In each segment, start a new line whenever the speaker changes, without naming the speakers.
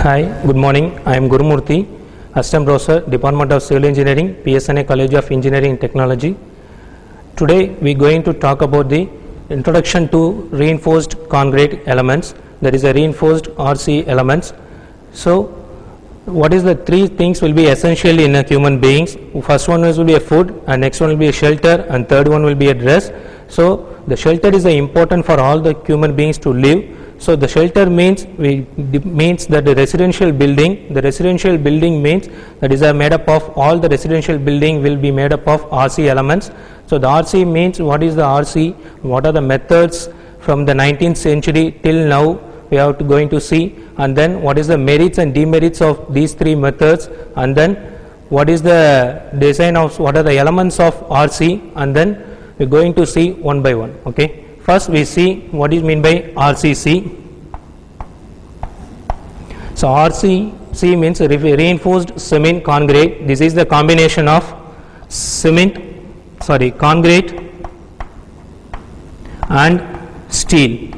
Hi, good morning. I am Gurumurthy, Assistant Professor, Department of Civil Engineering, PSNA College of Engineering and Technology. Today we are going to talk about the introduction to reinforced concrete elements, that is a reinforced RC elements. So what is the three things will be essential in a human beings? First one will be a food, and next one will be a shelter, and third one will be a dress. So the shelter is important for all the human beings to live. So the shelter means that the residential building means that is made up of all the residential building will be made up of RC elements. So the RC means what is the RC, what are the methods from the 19th century till now we are going to see, and then what is the merits and demerits of these three methods, and then what is the design of what are the elements of RC, and then we are going to see one by one. Okay. First we see what is mean by RCC. So RCC means reinforced cement concrete. This is the combination of concrete and steel.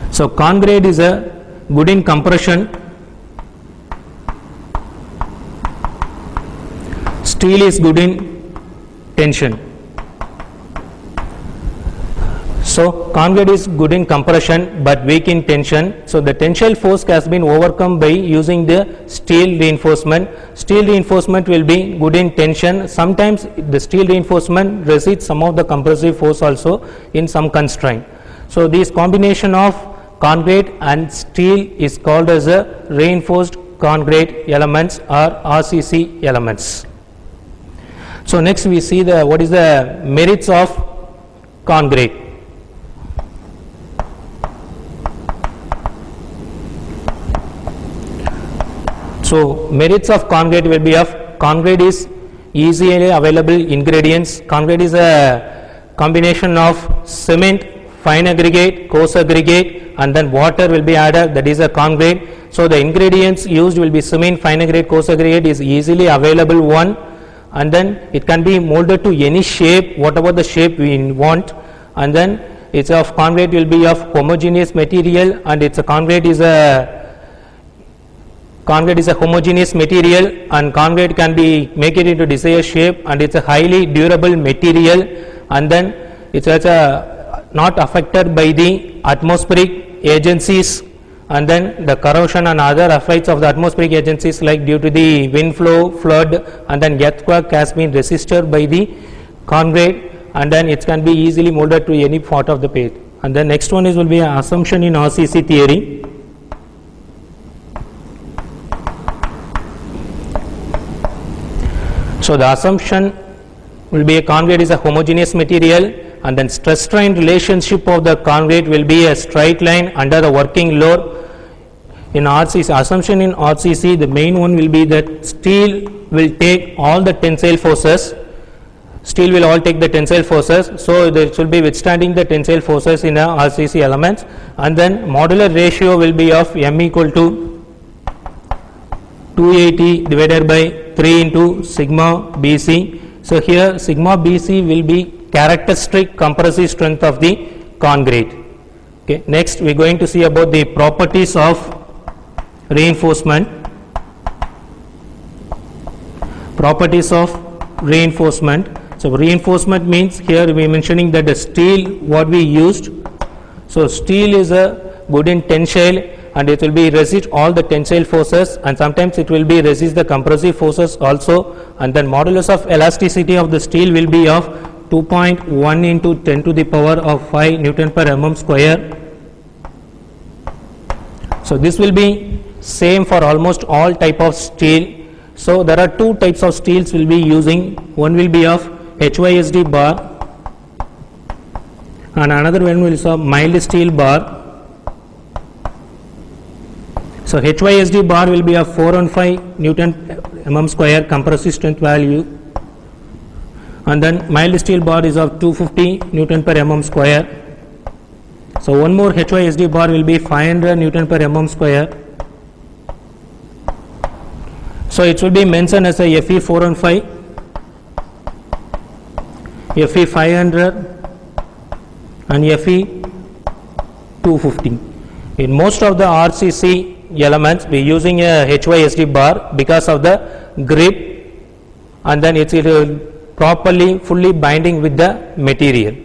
So concrete is a good in compression, steel is good in tension. So concrete is good in compression but weak in tension. So the tensile force has been overcome by using the steel reinforcement. Steel reinforcement will be good in tension. Sometimes the steel reinforcement resists some of the compressive force also in some constraint. So this combination of concrete and steel is called as a reinforced concrete elements or RCC elements. So next we see what is the merits of concrete. So merits of concrete will be of concrete is easily available ingredients. Concrete is a combination of cement, fine aggregate, coarse aggregate, and then water will be added, that is a concrete. So the ingredients used will be cement, fine aggregate, coarse aggregate is easily available one, and then it can be molded to any shape, whatever the shape we want, and then it's of concrete will be of homogeneous material, and it's a concrete is a homogeneous material, and concrete can be make it into desired shape, and it's a highly durable material, and then it's also not affected by the atmospheric agencies, and then the corrosion and other effects of the atmospheric agencies like due to the wind flow, flood, and then earthquake has been resisted by the concrete, and then it can be easily molded to any part of the page. And the next one will be an assumption in RCC theory. So the assumption will be a concrete is a homogeneous material, and then stress strain relationship of the concrete will be a straight line under the working load. In RCC, assumption in RCC, the main one will be that steel will take all the tensile forces. Steel will all take the tensile forces, so it will be withstanding the tensile forces in the RCC elements, and then modular ratio will be of M equal to 280 divided by 3 into sigma BC. So here sigma BC will be characteristic compressive strength of the concrete. Okay. Next we are going to see about the properties of reinforcement. Properties of reinforcement. So reinforcement means here we are mentioning that the steel what we used. So steel is a good in tensile, and it will be resist all the tensile forces, and sometimes it will be resist the compressive forces also, and then modulus of elasticity of the steel will be of 2.1 into 10 to the power of 5 Newton per mm square. So this will be same for almost all type of steel. So there are two types of steels will be using. One will be of HYSD bar, and another one will be of mild steel bar. So HYSD bar will be a 415 Newton mm square compressive strength value, and then mild steel bar is of 250 Newton per mm square. So one more HYSD bar will be 500 Newton per mm square. So it will be mentioned as a FE 415, FE 500, and FE 250. In most of the RCC elements, we are using a HYSD bar because of the grip, and then it will properly fully binding with the material.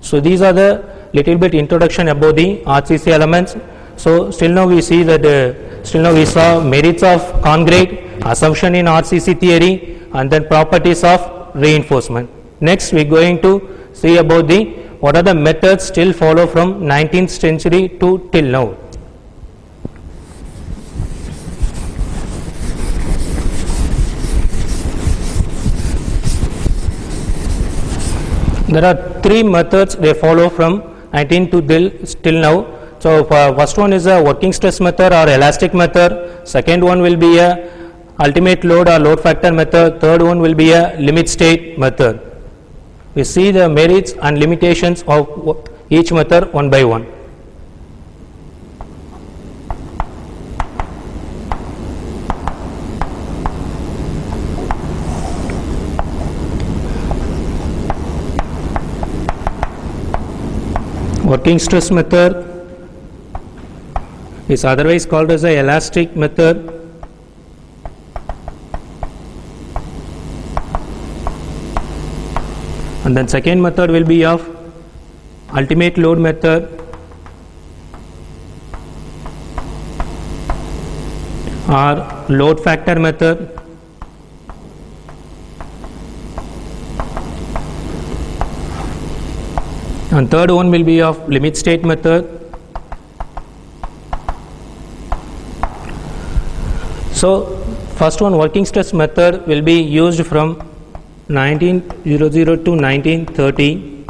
So these are the little bit introduction about the RCC elements. So still now we see that still now we saw merits of concrete, assumption in RCC theory, and then properties of reinforcement. Next we are going to see about the what are the methods still follow from 19th century to till now. There are three methods they follow from 19 to till now. So first one is a working stress method or elastic method. Second one will be a ultimate load or load factor method. Third one will be a limit state method. We see the merits and limitations of each method one by one. Working stress method is otherwise called as a elastic method. And then second method will be of ultimate load method or load factor method. And third one will be of limit state method. So first one, working stress method, will be used from 1900 to 1930,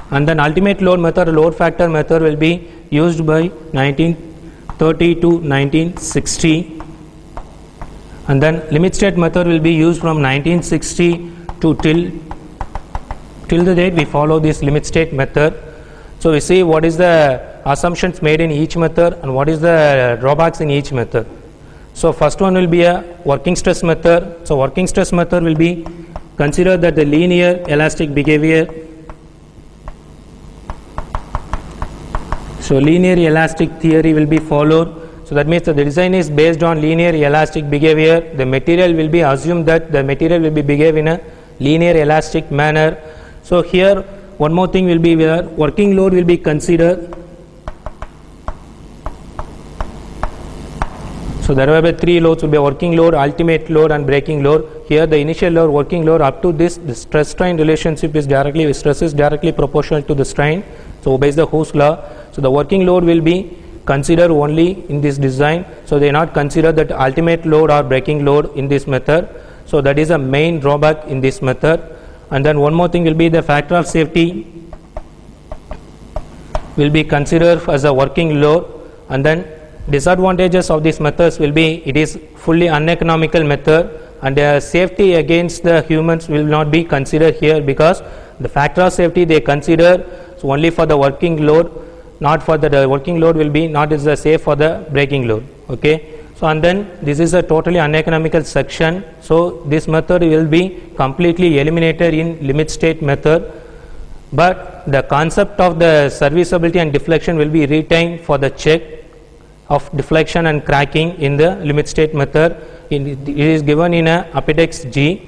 and then ultimate load method, load factor method, will be used by 1930 to 1960, and then limit state method will be used from 1960 to till the date we follow this limit state method. So we see what is the assumptions made in each method and what is the drawbacks in each method. So first one will be a working stress method. So working stress method will be consider that the linear elastic behavior. So linear elastic theory will be followed. So that means that the design is based on linear elastic behavior. The material will be assumed that the material will be behave in a linear elastic manner. So here one more thing will be where working load will be considered. So there will be three loads, will be working load, ultimate load and breaking load. Here the initial load, working load, up to this, the stress strain relationship is directly, stress is directly proportional to the strain. So obeys the Hooke's law. So the working load will be considered only in this design. So they not consider that ultimate load or breaking load in this method. So that is a main drawback in this method. And then one more thing will be the factor of safety will be considered as a working load. And then disadvantages of these methods will be it is fully uneconomical method, and safety against the humans will not be considered here because the factor of safety they consider so only for the working load, not for the working load will be not is the safe for the breaking load. Okay. So and then this is a totally uneconomical section. So this method will be completely eliminated in limit state method, but the concept of the serviceability and deflection will be retained for the check of deflection and cracking in the limit state method. It is given in a appendix G.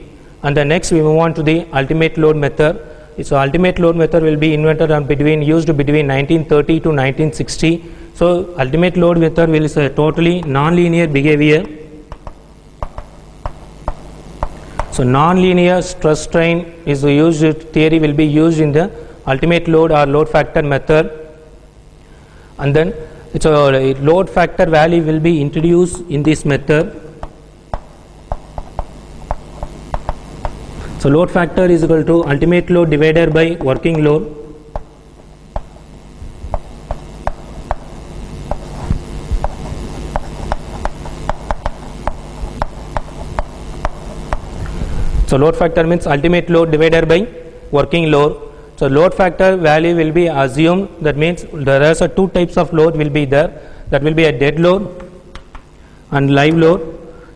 And the next we move on to the ultimate load method. So ultimate load method will be invented and used between 1930 to 1960. So ultimate load method will is a totally non-linear behavior. So non-linear stress strain is used, theory will be used in the ultimate load or load factor method. And then it's a load factor value will be introduced in this method. So load factor is equal to ultimate load divided by working load. So load factor means ultimate load divided by working load. So load factor value will be assumed. That means there are two types of load will be there. That will be a dead load and live load.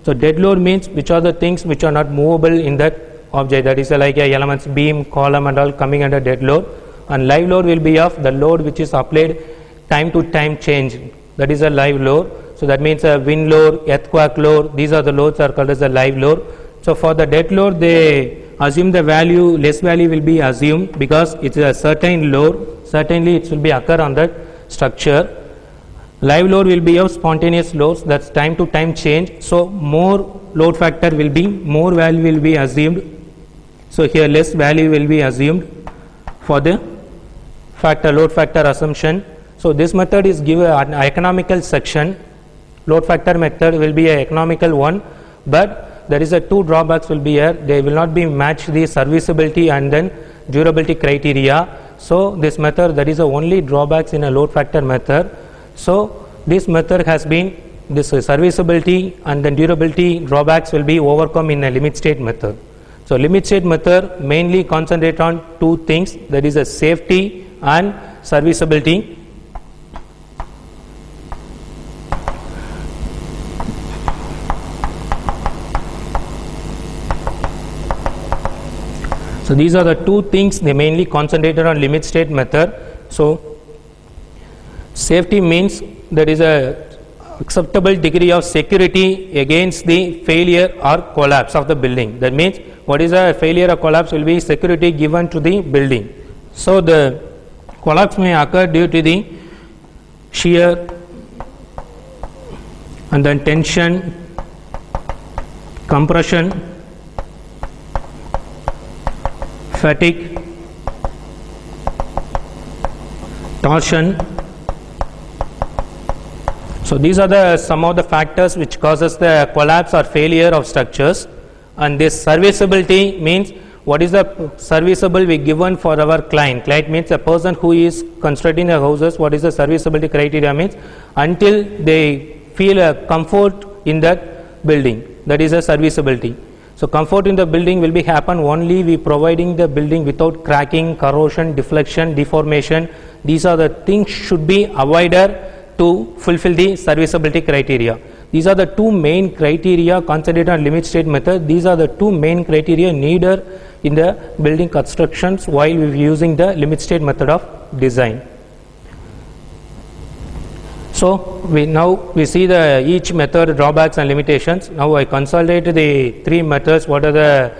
So dead load means which are the things which are not movable in that object. That is like a elements, beam, column and all coming under dead load. And live load will be of the load which is applied time to time change. That is a live load. So that means a wind load, earthquake load, these are the loads are called as the live load. So for the dead load, they assume the value, less value will be assumed because it's a certain load, certainly it will be occur on that structure. Live load will be of spontaneous loads, that's time to time change. So more load factor will be, more value will be assumed. So here less value will be assumed for the load factor assumption. So this method is given an economical section. Load factor method will be an economical one, but there is a two drawbacks will be here. They will not be match the serviceability and then durability criteria. So this method, that is the only drawbacks in a load factor method. So this method has been, this serviceability and then durability drawbacks will be overcome in a limit state method. So limit state method mainly concentrate on two things, that is a safety and serviceability. So these are the two things they mainly concentrated on limit state method. So safety means there is a acceptable degree of security against the failure or collapse of the building. That means what is a failure or collapse will be security given to the building. So the collapse may occur due to the shear and then tension, compression, fatigue, torsion. So these are the some of the factors which causes the collapse or failure of structures. And this serviceability means what is the serviceable we given for our client. Client means a person who is constructing the houses. What is the serviceability criteria means until they feel a comfort in that building, that is a serviceability. So comfort in the building will be happen only we providing the building without cracking, corrosion, deflection, deformation. These are the things should be avoided to fulfill the serviceability criteria. These are the two main criteria concentrated on limit state method. These are the two main criteria needed in the building constructions while we are using the limit state method of design. So we see the each method drawbacks and limitations. Now I consolidate the three methods. What are the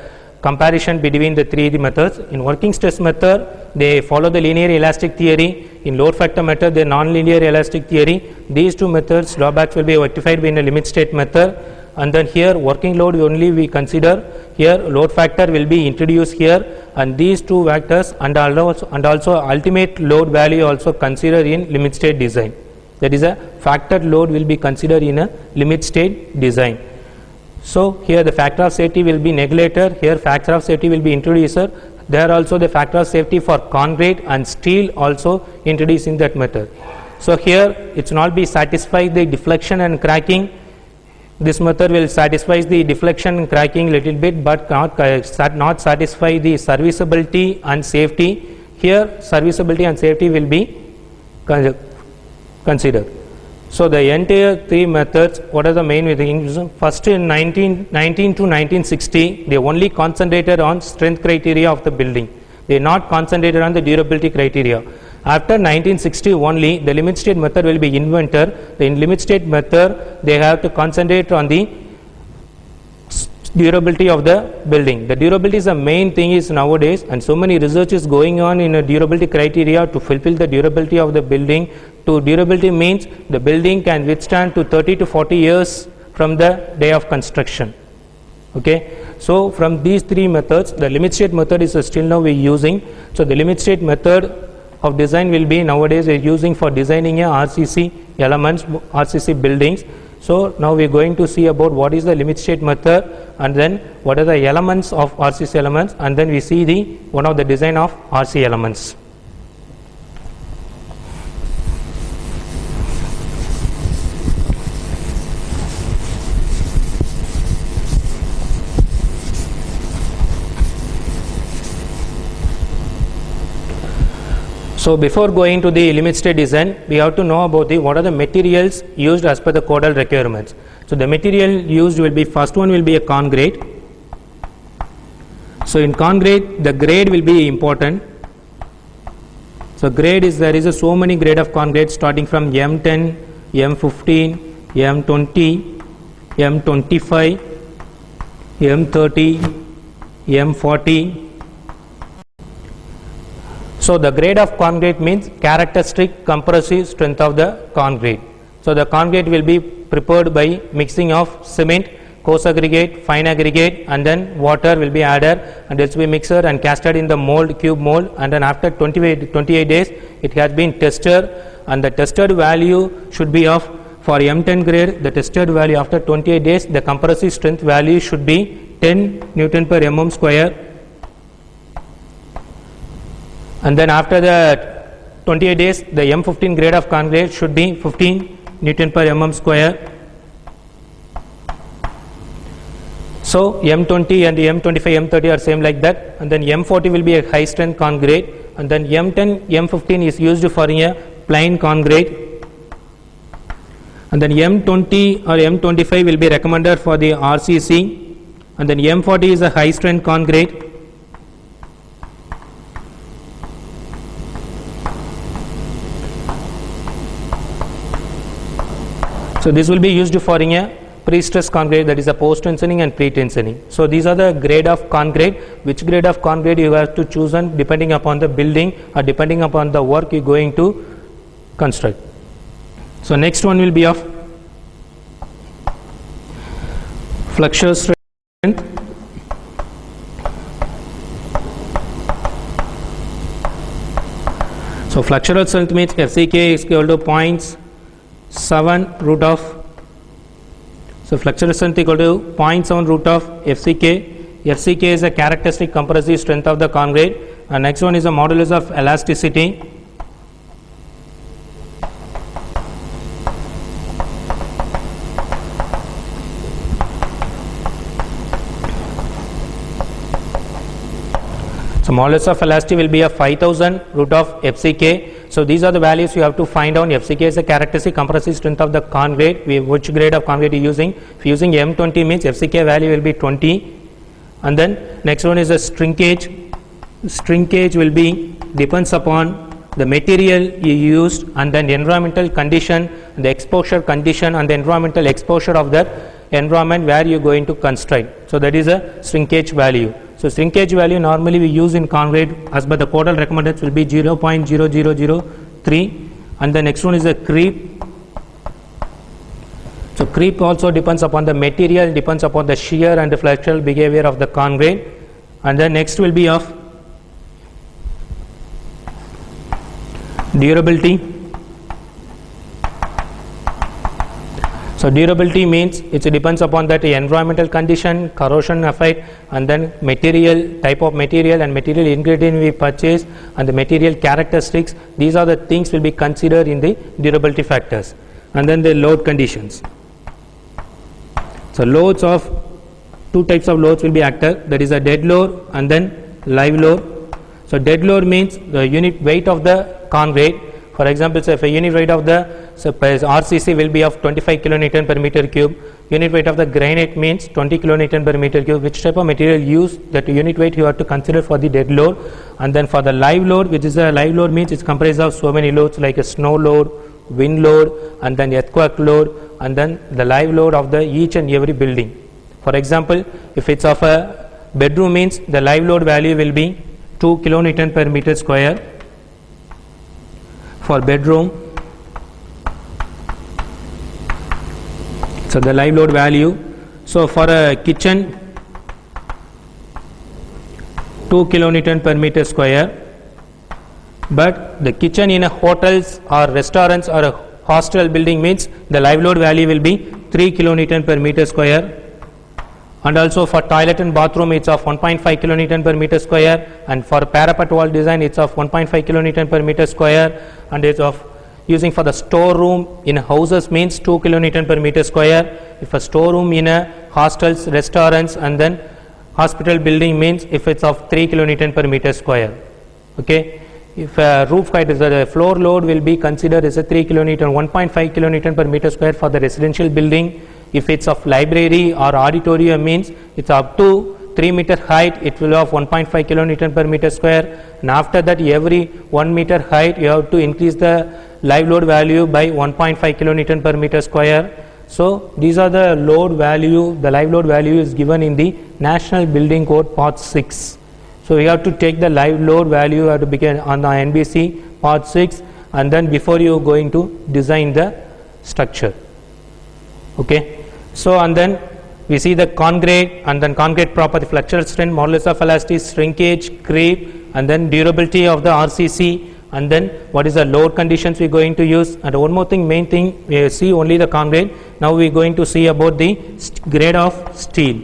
comparison between the three methods? In working stress method, they follow the linear elastic theory. In load factor method, the non-linear elastic theory. These two methods drawbacks will be rectified in a limit state method. And then here working load only we consider. Here load factor will be introduced here, and these two factors and also ultimate load value also considered in limit state design. That is a factored load will be considered in a limit state design. So here the factor of safety will be neglected. Here factor of safety will be introduced. There also the factor of safety for concrete and steel also introduced in that method. So here it will not be satisfy the deflection and cracking. This method will satisfy the deflection and cracking little bit, but not satisfy the serviceability and safety. Here serviceability and safety will be considered. So the entire three methods, what are the main things? First in 1919 to 1960, they only concentrated on strength criteria of the building. They not concentrated on the durability criteria. After 1960 only, the limit state method will be invented. The limit state method, they have to concentrate on the durability of the building. The durability is the main thing is nowadays, and so many research is going on in a durability criteria to fulfill the durability of the building. To durability means the building can withstand to 30 to 40 years from the day of construction. Okay, so from these three methods, the limit state method is still now we are using. So the limit state method of design will be nowadays we are using for designing a RCC elements, RCC buildings. So now we are going to see about what is the limit state method, and then what are the elements of RCC elements, and then we see the one of the design of RC elements. So before going to the limit state design, we have to know about what are the materials used as per the codal requirements. So the material used will be, first one will be a concrete. So in concrete, the grade will be important. So grade is, there is so many grade of concrete starting from M10, M15, M20, M25, M30, M40. So the grade of concrete means characteristic compressive strength of the concrete. So the concrete will be prepared by mixing of cement, coarse aggregate, fine aggregate, and then water will be added, and it will be mixed and casted in the mold, cube mold, and then after 28 days it has been tested, and the tested value should be of, for M10 grade, the tested value after 28 days, the compressive strength value should be 10 Newton per mm square. And then after the 28 days, the M15 grade of concrete should be 15 Newton per mm square. So M20 and the M25, M30 are same like that, and then M40 will be a high strength concrete, and then M10, M15 is used for a plain concrete, and then M20 or M25 will be recommended for the RCC, and then M40 is a high strength concrete. So this will be used for a pre-stressed concrete, that is a post-tensioning and pre-tensioning. So these are the grade of concrete. Which grade of concrete you have to choose on depending upon the building or depending upon the work you are going to construct. So next one will be of flexure strength. So flexural strength means FCK is equal to 0.7 root of, so flexural strength equal to 0.7 root of FCK. FCK is a characteristic compressive strength of the concrete, and next one is the modulus of elasticity. So modulus of elasticity will be a 5000 root of FCK. So these are the values you have to find out. FCK is a characteristic compressive strength of the concrete. Which grade of concrete you are using? If you are using M20 means FCK value will be 20. And then next one is the shrinkage. Shrinkage will be depends upon the material you used and then environmental condition, the exposure condition and the environmental exposure of that environment where you are going to construct. So that is a shrinkage value. So shrinkage value normally we use in concrete as per the Codal recommended will be 0.0003, and the next one is the creep. So creep also depends upon the material, depends upon the shear and the flexural behavior of the concrete, and the next will be of durability. So durability means it depends upon that environmental condition, corrosion effect, and then material, type of material and material ingredient we purchase and the material characteristics. These are the things will be considered in the durability factors. And then the load conditions. So loads of two types of loads will be acted, that is a dead load and then live load. So dead load means the unit weight of the concrete. For example, so if a unit weight of the RCC will be of 25 kilonewton per meter cube, unit weight of the granite means 20 kilonewton per meter cube. Which type of material used, that unit weight you have to consider for the dead load. And then for the live load, which is a live load means it's comprised of so many loads like a snow load, wind load, and then earthquake load, and then the live load of the each and every building. For example, if it's of a bedroom means the live load value will be 2 kilonewton per meter square for bedroom. So the live load value. So for a kitchen, 2 kilonewton per meter square, but the kitchen in a hotels or restaurants or a hostel building means the live load value will be 3 kilonewton per meter square. And also for toilet and bathroom it's of 1.5 kilonewton per meter square, and for parapet wall design it's of 1.5 kilonewton per meter square, and it's of using for the storeroom in houses means 2 kilonewton per meter square. If a storeroom in a hostels, restaurants and then hospital building means if it's of 3 kilonewton per meter square. Okay. If a roof height is the floor load will be considered as a 3 kilonewton, 1.5 kilonewton per meter square for the residential building. If it's of library or auditorium means it's up to 3 meter height, it will have 1.5 kilonewton per meter square, and after that every 1 meter height you have to increase the live load value by 1.5 kilonewton per meter square. So these are the load value, the live load value is given in the National Building Code part 6. So we have to take the live load value, have to begin on the NBC part 6, and then before you going to design the structure. Okay. So and then we see the concrete, and then concrete property, flexural strength, modulus of elasticity, shrinkage, creep, and then durability of the RCC, and then what is the load conditions we are going to use. And one more thing, main thing, we see only the concrete. Now we are going to see about the grade of steel.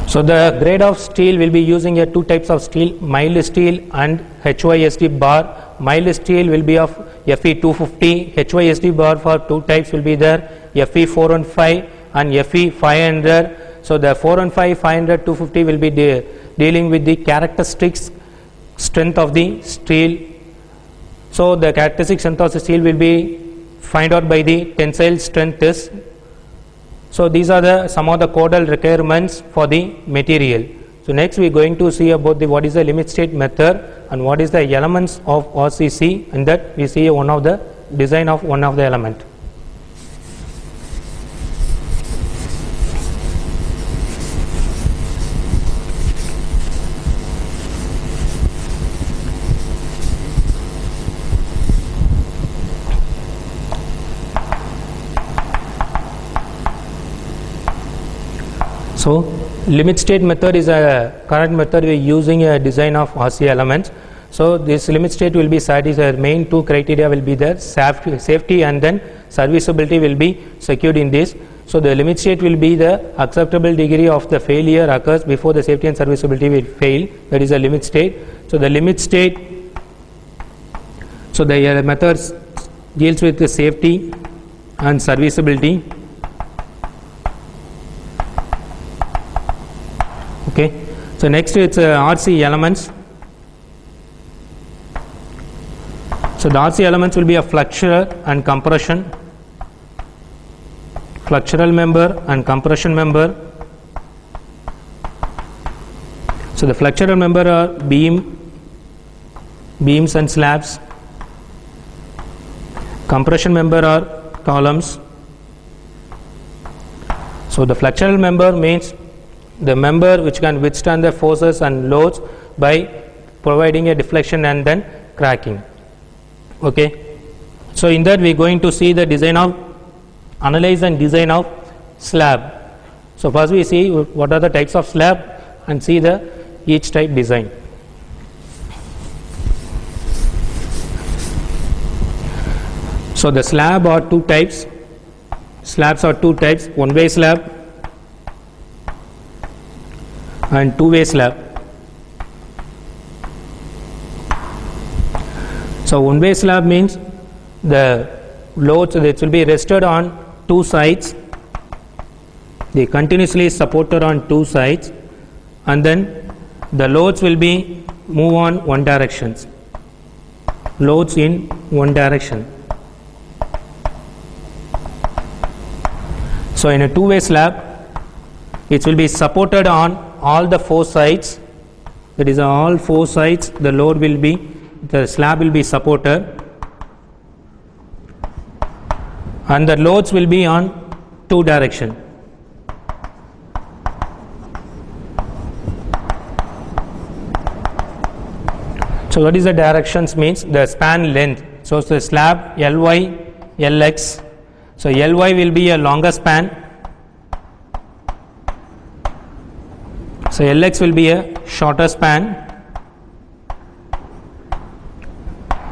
So the grade of steel will be using two types of steel, mild steel and HYSD bar. Mild steel will be of Fe250, HYSD bar for two types will be there, Fe415 and Fe500. So the 415, 500, 250 will be dealing with the characteristics strength of the steel. So the characteristic strength of the steel will be find out by the tensile strength test. So these are the some of the codal requirements for the material. So next we are going to see about the what is the limit state method and what is the elements of RCC, and that we see one of the design of one of the element. So limit state method is a current method we are using a design of RC elements. So this limit state will be satisfied. Main two criteria will be there, safety and then serviceability will be secured in this. So the limit state will be the acceptable degree of the failure occurs before the safety and serviceability will fail. That is a limit state. So the limit state, so the methods deals with the safety and serviceability. Okay. So next it's RC elements. So the RC elements will be a flexural and compression, flexural member and compression member. So the flexural member are beams and slabs. Compression member are columns. So the flexural member means the member which can withstand the forces and loads by providing a deflection and then cracking. Okay. So in that we are going to see the design of, analyze and design of slab. So first we see what are the types of slab and see the each type design. So the slab are two types. Slabs are two types, one-way slab and two-way slab. So one-way slab means the loads that will be rested on two sides, they continuously supported on two sides, and then the loads will be move on one directions, loads in one direction. So in a two-way slab it will be supported on all the four sides, that is all four sides the load will be, the slab will be supported and the loads will be on two direction. So what is the directions means the span length. So the slab Ly, Lx. So Ly will be a longer span. So Lx will be a shorter span.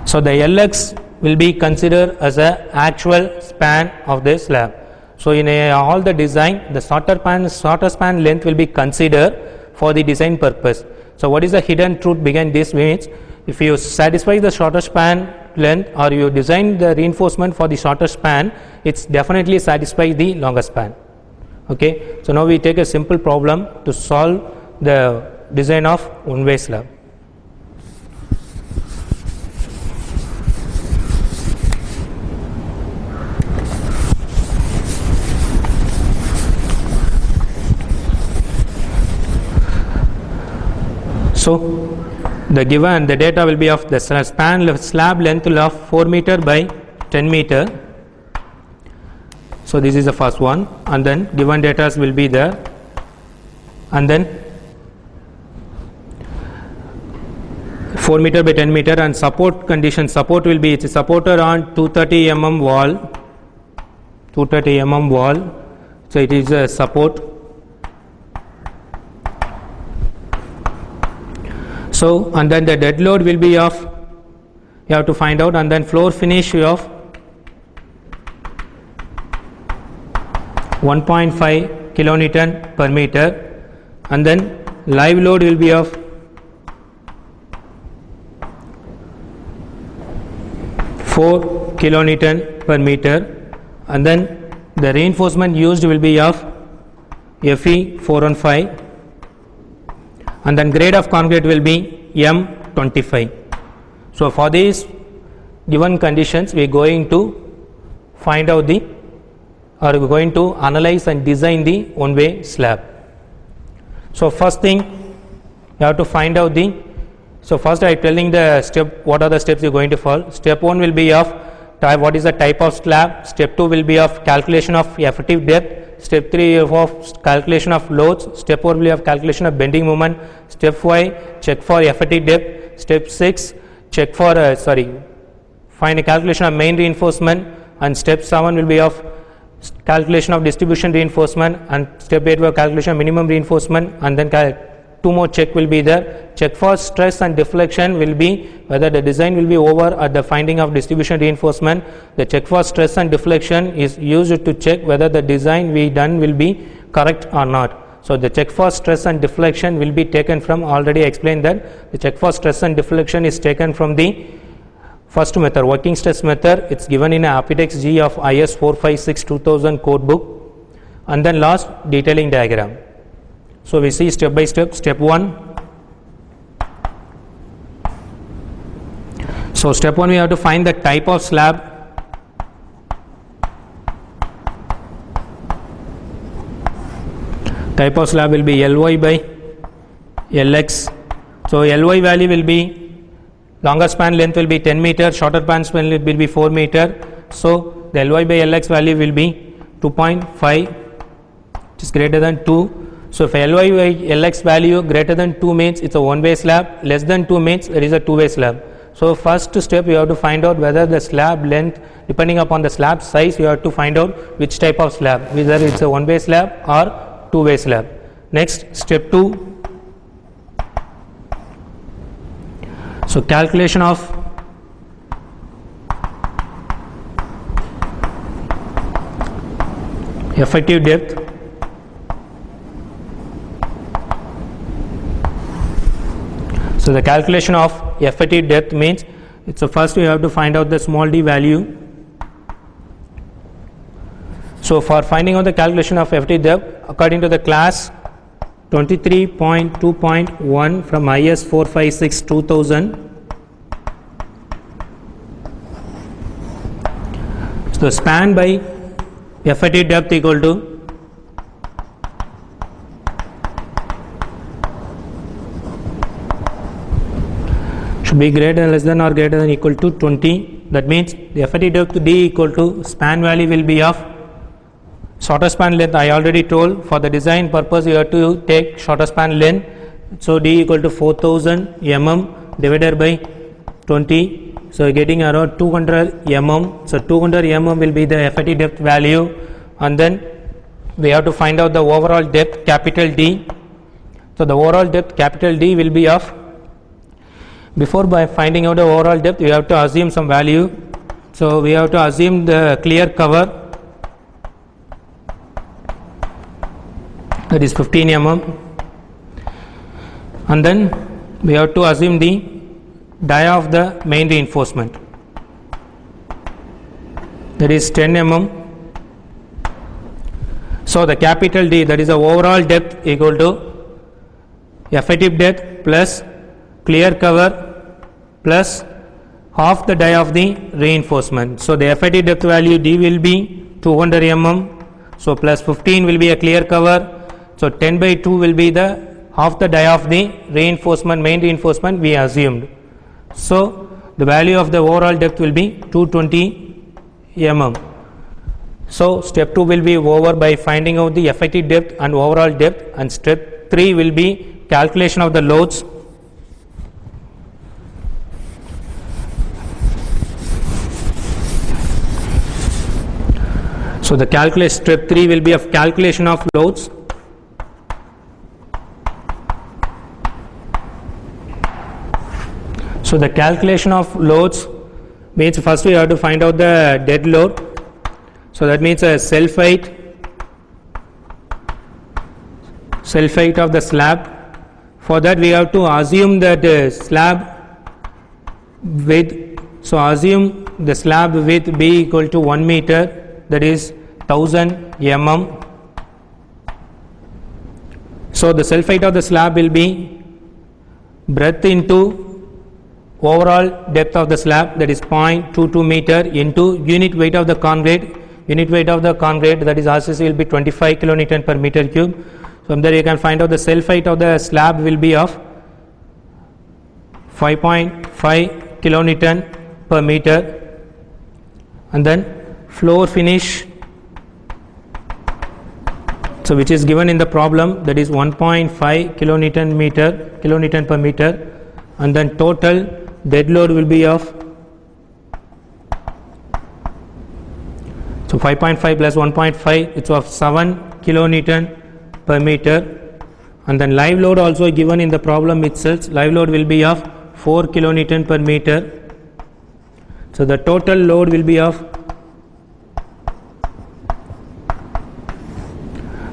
So the Lx will be considered as a actual span of the slab. So in all the design, the shorter span length will be considered for the design purpose. So what is the hidden truth behind this means, if you satisfy the shorter span length or you design the reinforcement for the shorter span, it's definitely satisfy the longer span. Okay. So now we take a simple problem to solve the design of one-way slab. So the given the data will be of the span slab length of 4 meter by 10 meter. So this is the first one, and then given data will be there, and then 4 meter by 10 meter, and support condition, support will be, it's a supporter on 230 mm wall, 230 mm wall, so it is a support. So and then the dead load will be of, you have to find out, and then floor finish of 1.5 kilonewton per meter, and then live load will be of 4 kilonewton per meter, and then the reinforcement used will be of Fe 415, and then grade of concrete will be M25. So for these given conditions, we are going to find out the, or we are going to analyze and design the one-way slab. So first thing, you have to find out the, so first I am telling the step, what are the steps you are going to follow. Step 1 will be of type, what is the type of slab. Step 2 will be of calculation of effective depth. Step 3 of calculation of loads. Step 4 will be of calculation of bending moment. Step 5, check for effective depth. Step 6, check for find a calculation of main reinforcement, and step 7 will be of calculation of distribution reinforcement, and step 8 will be calculation of minimum reinforcement, and then 2 more check will be there. Check for stress and deflection will be whether the design will be over at the finding of distribution reinforcement. The check for stress and deflection is used to check whether the design we done will be correct or not. So the check for stress and deflection will be taken from, already explained that the check for stress and deflection is taken from the first method, working stress method. It's given in Appendix G of IS 456-2000 code book, and then last detailing diagram. So we see step by step. Step 1. So step 1, we have to find the type of slab. Type of slab will be Ly by Lx. So Ly value will be, longer span length will be 10 meter, shorter span length will be 4 meter. So the Ly by Lx value will be 2.5, which is greater than 2. So if Ly by Lx value greater than 2 means it's a one-way slab, less than 2 means it is a two-way slab. So first step, you have to find out whether the slab length, depending upon the slab size, you have to find out which type of slab, whether it's a one-way slab or two-way slab. Next, step 2. So calculation of effective depth. So the calculation of effective depth means, it's a first you have to find out the small d value. So for finding out the calculation of effective depth, according to the class 23.2.1 from IS 456-2000, so span by effective depth equal to should be greater than, less than or greater than equal to 20. That means the effective depth d equal to span value will be of shorter span length. I already told, for the design purpose you have to take shorter span length. So d equal to 4000 mm divided by 20. So getting around 200 mm. So 200 mm will be the effective depth value, and then we have to find out the overall depth, capital D. So the overall depth, capital D, will be of, before by finding out the overall depth, we have to assume some value. So we have to assume the clear cover, that is 15 mm, and then we have to assume the dia of the main reinforcement, that is 10 mm. So the capital D, that is the overall depth, equal to effective depth plus clear cover plus half the dia of the reinforcement. So the effective depth value D will be 200 mm. So plus 15 will be a clear cover. So 10 by 2 will be the half the dia of the reinforcement, main reinforcement we assumed. So the value of the overall depth will be 220 mm. So step 2 will be over by finding out the effective depth and overall depth, and step 3 will be calculation of the loads. So the step 3 will be of calculation of loads. So the calculation of loads means first we have to find out the dead load. So that means a self height of the slab. For that we have to assume that the slab width, so assume the slab width be equal to 1 meter, that is 1000 mm. So the self height of the slab will be breadth into overall depth of the slab, that is 0.22 meter, into unit weight of the concrete. Unit weight of the concrete, that is RCC, will be 25 kilonewton per meter cube. So from there you can find out the self height of the slab will be of 5.5 kilonewton per meter, and then floor finish, so which is given in the problem, that is 1.5 kilonewton per meter, and then total dead load will be of, so 5.5 plus 1.5, it's of 7 kilonewton per meter, and then live load also given in the problem itself. Live load will be of 4 kilonewton per meter. So the total load will be of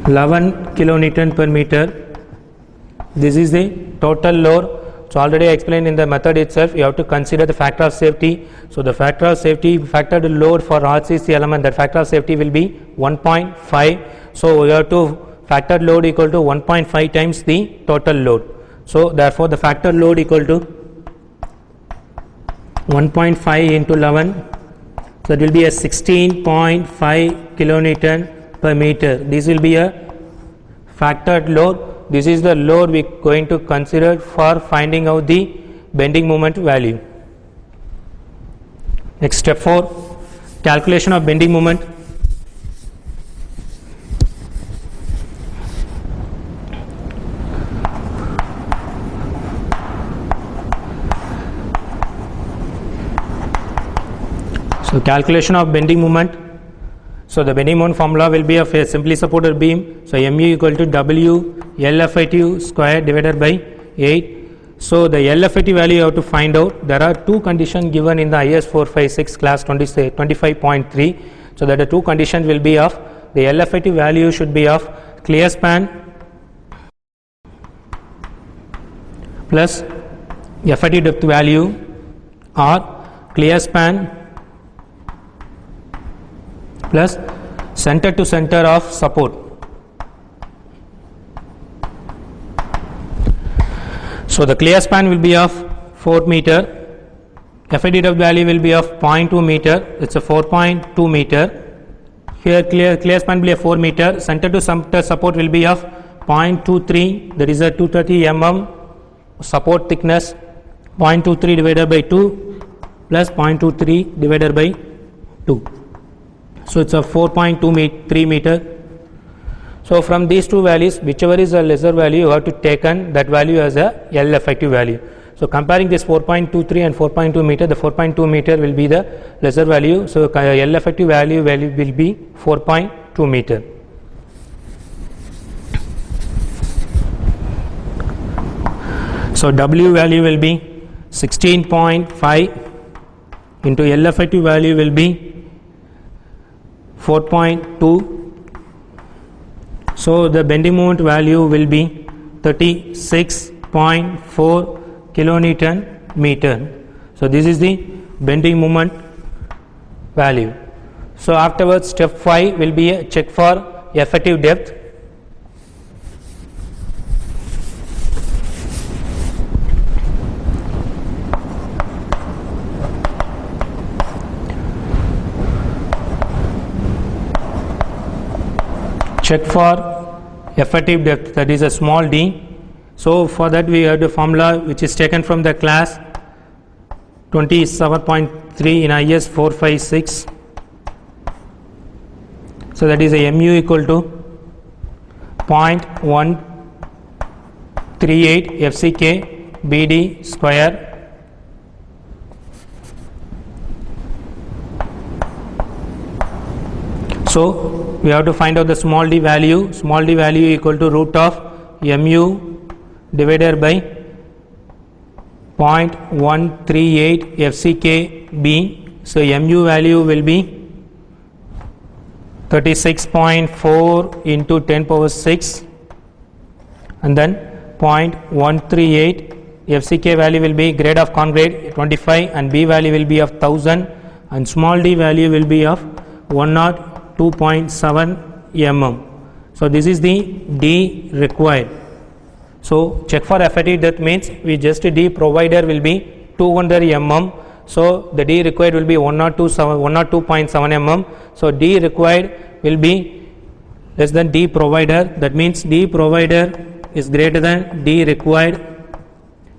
11 kilonewton per meter. This is the total load. So already I explained in the method itself, you have to consider the factor of safety. So the factor of safety, factored load for RCC element, that factor of safety will be 1.5. So you have to factor load equal to 1.5 times the total load. So therefore the factor load equal to 1.5 into 11, so it will be a 16.5 kilonewton per meter. This will be a factored load. This is the load we are going to consider for finding out the bending moment value. Next, step 4, calculation of bending moment. So calculation of bending moment. So the bending moment formula will be of a simply supported beam. So mu equal to W L effective square divided by 8. So the L effective value you have to find out. There are two conditions given in the IS 456 class 25.3. So that the two conditions will be of the L effective value should be of clear span plus effective depth value, or clear span plus center to center of support. So the clear span will be of 4 meter, effective depth value will be of 0.2 meter, it's a 4.2 meter. Here clear span will be a 4 meter, center to center support will be of 0.23, that is a 230 mm support thickness, 0.23 divided by 2 plus 0.23 divided by 2. So it's a 4.23 meter. So from these two values, whichever is a lesser value, you have to taken that value as a L effective value. So comparing this 4.23 and 4.2 meter, the 4.2 meter will be the lesser value. So L effective value will be 4.2 meter. So W value will be 16.5 into L effective value will be 4.2. So the bending moment value will be 36.4 kilonewton meter. So this is the bending moment value. So afterwards, step 5 will be a check for effective depth. Check for effective depth, that is a small d. So for that we have the formula which is taken from the class 27.3 in IS 456. So that is a mu equal to 0.138 FCK BD square. So we have to find out the small d value. Small d value equal to root of mu divided by 0.138 FCK B. So mu value will be 36.4 into 10 power 6, and then 0.138 FCK value will be grade of concrete 25, and B value will be of 1000, and small d value will be of 102.7 mm. So this is the D required. So check for effective depth means we just D provider will be 200 mm. So the D required will be 102.7 mm. So D required will be less than D provider. That means D provider is greater than D required.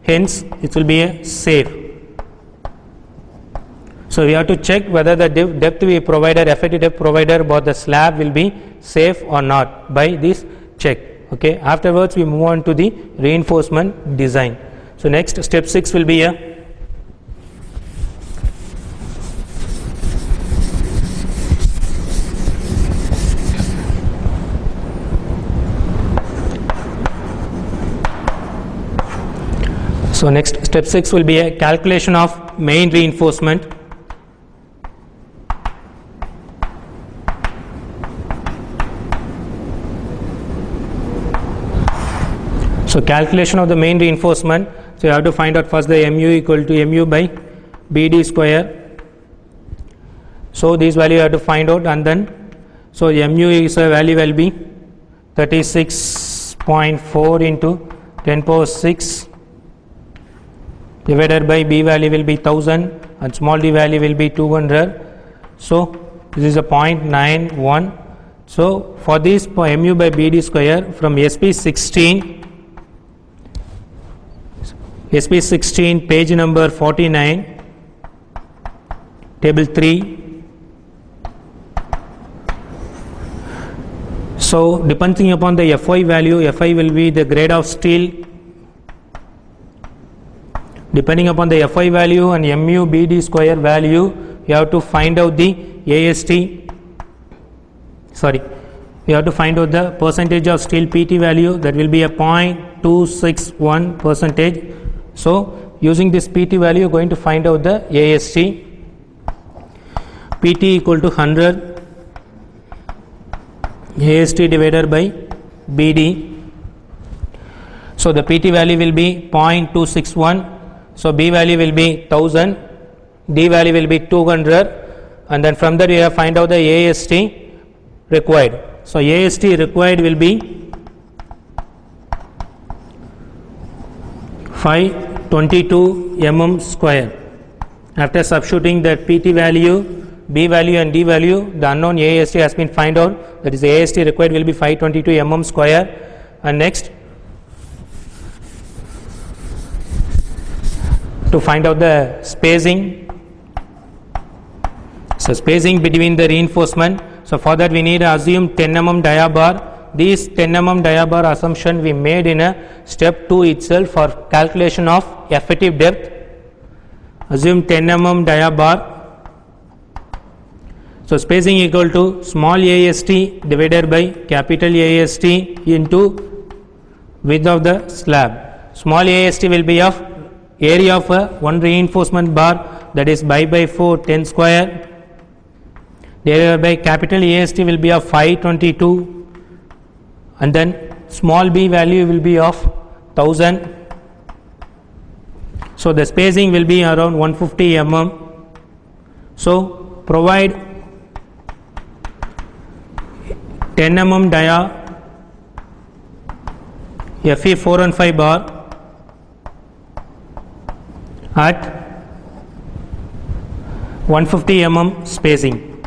Hence it will be a safe. So we have to check whether the depth we provided, effective depth provider about the slab will be safe or not by this check. Okay. Afterwards we move on to the reinforcement design. So next step 6 will be a So next step 6 will be a calculation of main reinforcement. So calculation of the main reinforcement. So you have to find out first the mu equal to mu by BD square. So this value you have to find out, and then so mu is a value will be 36.4 into 10 power 6 divided by B value will be 1000 and small d value will be 200. So this is a 0.91. So for this mu by BD square from SP16 page number 49 table 3. So depending upon the Fi value, Fi will be the grade of steel. Depending upon the Fi value and mu BD square value, you have to find out the AST. You have to find out the percentage of steel PT value, that will be a 0.261 percentage. So using this PT value, you are going to find out the AST. PT equal to 100 AST divided by BD. So the PT value will be 0.261. So B value will be 1000, D value will be 200, and then from that we have find out the AST required. So AST required will be 522 mm square. After substituting that PT value, B value and D value, the unknown AST has been find out. That is AST required will be 522 mm square. And next to find out the spacing. So spacing between the reinforcement. So for that we need to assume 10 mm dia bar. This 10 mm dia bar assumption we made in a step 2 itself for calculation of effective depth. Assume 10 mm dia bar. So spacing equal to small AST divided by capital AST into width of the slab. Small AST will be of area of one reinforcement bar, that is pi by 4 10 square, divided by capital AST will be of 522, and then small b value will be of 1000. So the spacing will be around 150 mm. So provide 10 mm dia Fe 415 bar at 150 mm spacing,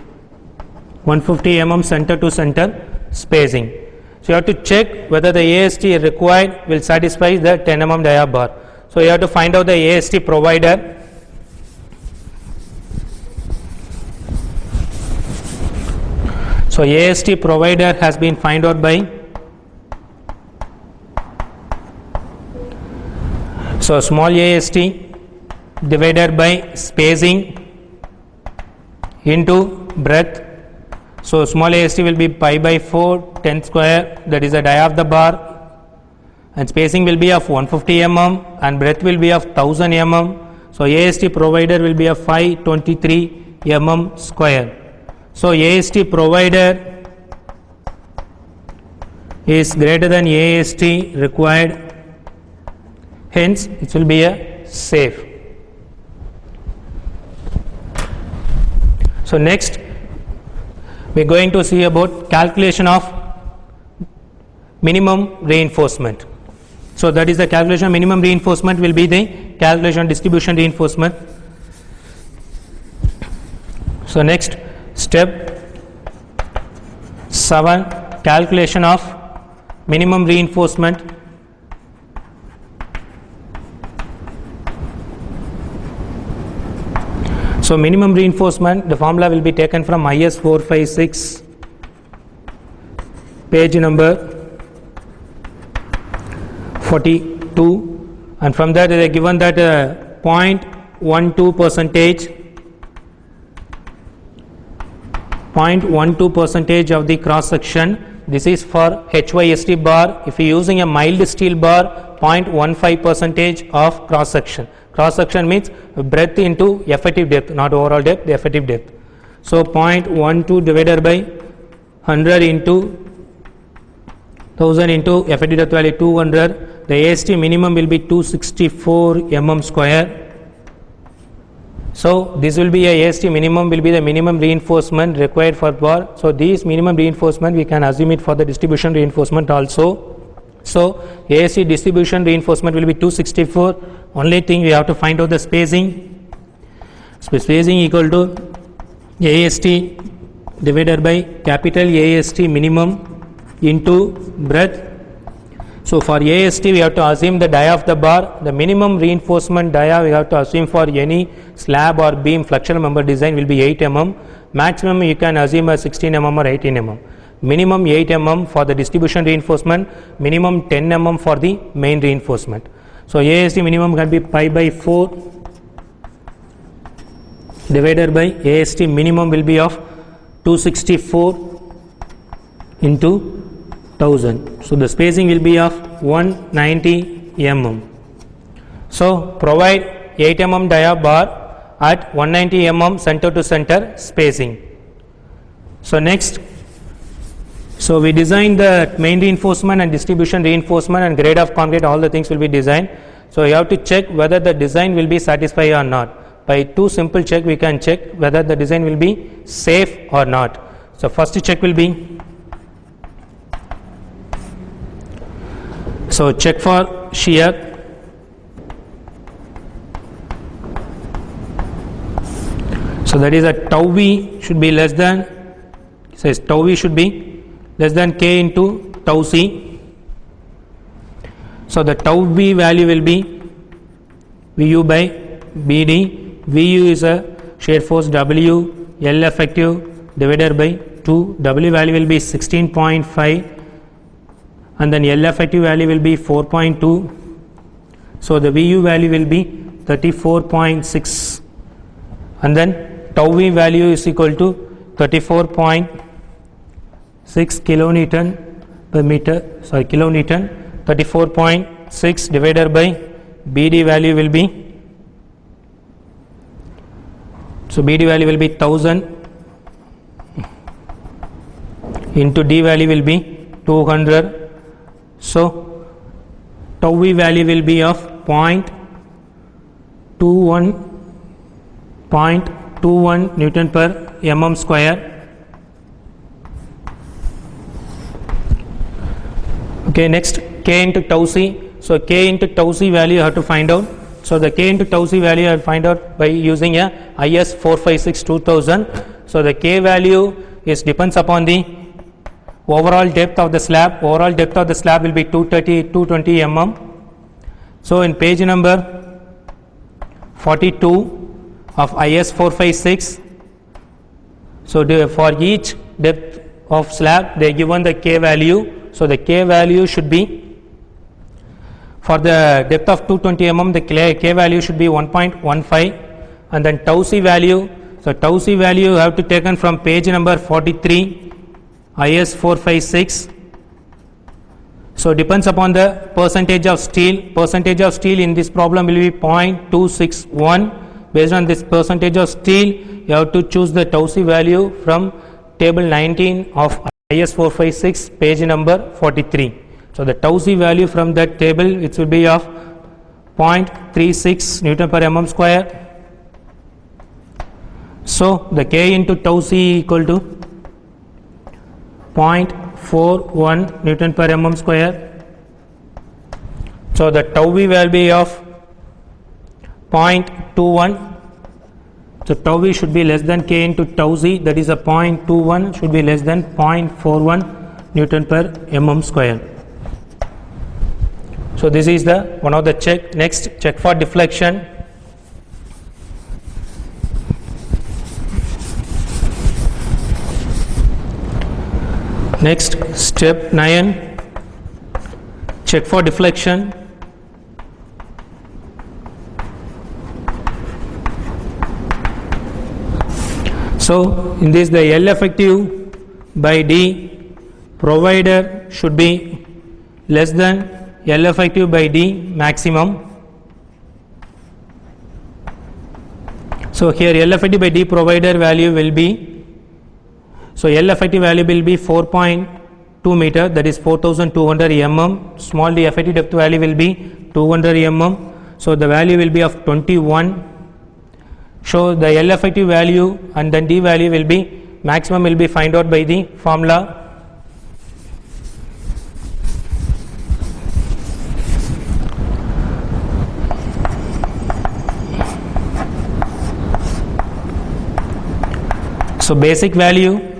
150 mm center to center spacing. So you have to check whether the AST required will satisfy the 10 mm dia bar. So you have to find out the AST provider. So AST provider has been find out by, so small AST divided by spacing into breadth. So small AST will be pi by 4 10 square, that is the dia of the bar, and spacing will be of 150 mm and breadth will be of 1000 mm. So AST provider will be of 523 mm square. So AST provider is greater than AST required, hence it will be a safe. So next we are going to see about calculation of minimum reinforcement. So that is the calculation of minimum reinforcement will be the calculation of distribution reinforcement. So next step 7, calculation of minimum reinforcement. So minimum reinforcement, the formula will be taken from IS 456 page number 42, and from that they are given that 0.12 percentage of the cross section. This is for HYST bar. If you are using a mild steel bar, 0.15 percentage of cross section. Cross section means breadth into effective depth, not overall depth, the effective depth. So 0.12 divided by 100 into 1000 into effective depth value 200. The AST minimum will be 264 mm square. So this will be a AST minimum will be the minimum reinforcement required for bar. So these minimum reinforcement we can assume it for the distribution reinforcement also. So AST distribution reinforcement will be 264. Only thing we have to find out the spacing. So spacing equal to AST divided by capital AST minimum into breadth. So for AST we have to assume the dia of the bar. The minimum reinforcement dia we have to assume for any slab or beam flexural member design will be 8 mm. Maximum you can assume as 16 mm or 18 mm. Minimum 8 mm for the distribution reinforcement, minimum 10 mm for the main reinforcement. So AST minimum can be pi by 4 divided by AST minimum will be of 264 into 1000. So the spacing will be of 190 mm. So provide 8 mm dia bar at 190 mm center to center spacing. So next, so we design the main reinforcement and distribution reinforcement and grade of concrete, all the things will be designed. So you have to check whether the design will be satisfied or not. By two simple check we can check whether the design will be safe or not. So first check will be, so check for shear. So that is a tau v should be less than, says tau v should be less than k into tau c. So the tau v value will be Vu by Bd. Vu is a shear force W, L effective divided by 2. W value will be 16.5 and then L effective value will be 4.2. So the Vu value will be 34.6 and then tau v value is equal to 34.6 kilonewton per meter, kilonewton. 34.6 divided by Bd value will be, so Bd value will be 1000 into D value will be 200. So tau v value will be of 0.21 Newton per mm square. Okay, next k into tau c. So k into tau c value you have to find out. So the k into tau c value I will find out by using a IS 456 2000. So the k value is depends upon the overall depth of the slab. Overall depth of the slab will be 220 mm. So in page number 42 of IS 456, so for each depth of slab, they given the K value. So the K value should be, for the depth of 220 mm, the K value should be 1.15, and then tau C value. So tau C value you have to taken from page number 43, IS 456. So depends upon the percentage of steel. Percentage of steel in this problem will be 0.261. Based on this percentage of steel, you have to choose the tau C value from table 19 of IS 456, page number 43. So the tau C value from that table, it will be of 0.36 Newton per mm square. So the K into tau C equal to 0.41 Newton per mm square. So the tau V will be of 0.21. So tau V should be less than K into tau Z, that is a 0.21 should be less than 0.41 Newton per mm square. So this is the one of the check. Next, check for deflection. Next, step 9, check for deflection. So in this, the L effective by D provider should be less than L effective by D maximum. So here L effective by D provider value will be, so L effective value will be 4.2 meter, that is 4200 mm. Small d effective depth value will be 200 mm. So the value will be of 21. So the L effective value and then D value will be, maximum will be find out by the formula. So basic value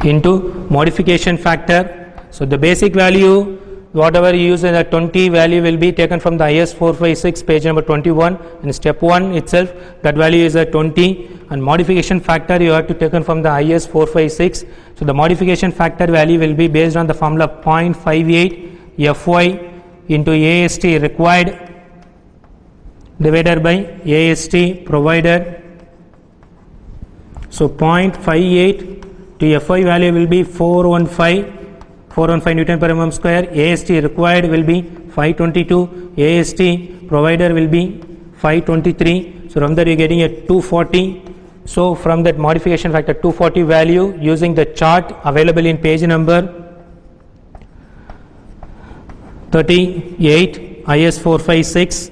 into modification factor. So the basic value, whatever you use in the 20 value will be taken from the IS 456, page number 21. In step 1 itself, that value is a 20, and modification factor you have to taken from the IS 456. So the modification factor value will be based on the formula 0.58 Fy into AST required divided by AST provided. So 0.58 to Fy value will be 415 Newton per mm square. AST required will be 522. AST provider will be 523. So from there you are getting a 240. So from that modification factor 240 value, using the chart available in page number 38 IS 456,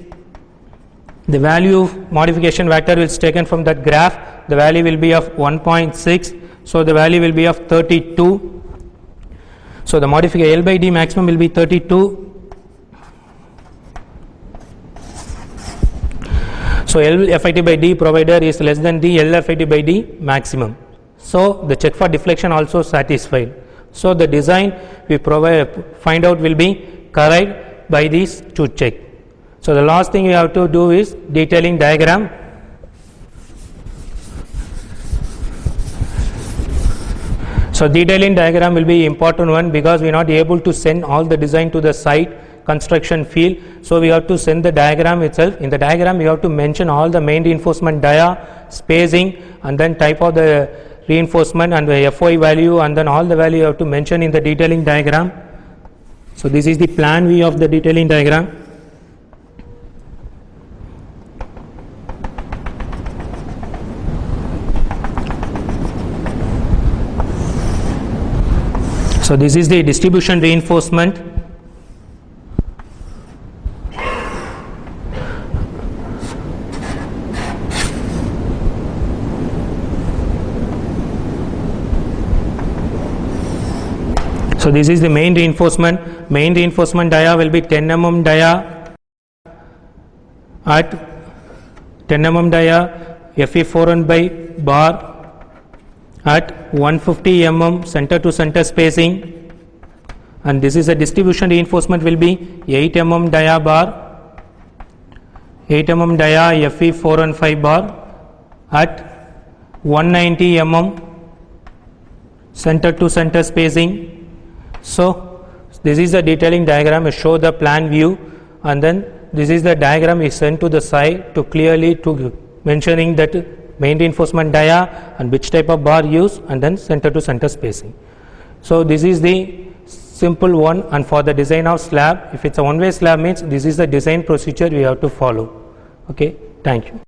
the value of modification factor is taken from that graph. The value will be of 1.6. So the value will be of 32. So the modification L by D maximum will be 32. So L effective by D provider is less than the L effective by D maximum. So the check for deflection also satisfied. So the design we find out will be correct by these two check. So the last thing you have to do is detailing diagram. So detailing diagram will be important one, because we are not able to send all the design to the site construction field. So we have to send the diagram itself. In the diagram you have to mention all the main reinforcement dia, spacing, and then type of the reinforcement and the Fy value, and then all the value you have to mention in the detailing diagram. So this is the plan view of the detailing diagram. So this is the distribution reinforcement. So this is the main reinforcement. Main reinforcement dia will be 10 mm dia at 10 mm dia Fe4 by bar at 150 mm center to center spacing, and this is a distribution reinforcement will be 8 mm dia bar, 8 mm dia Fe415 bar at 190 mm center to center spacing. So this is the detailing diagram. We show the plan view, and then this is the diagram we send to the site to clearly to mentioning that main reinforcement dia and which type of bar use, and then center to center spacing. So this is the simple one. And for the design of slab, if it's a one way slab means this is the design procedure we have to follow. Okay, thank you.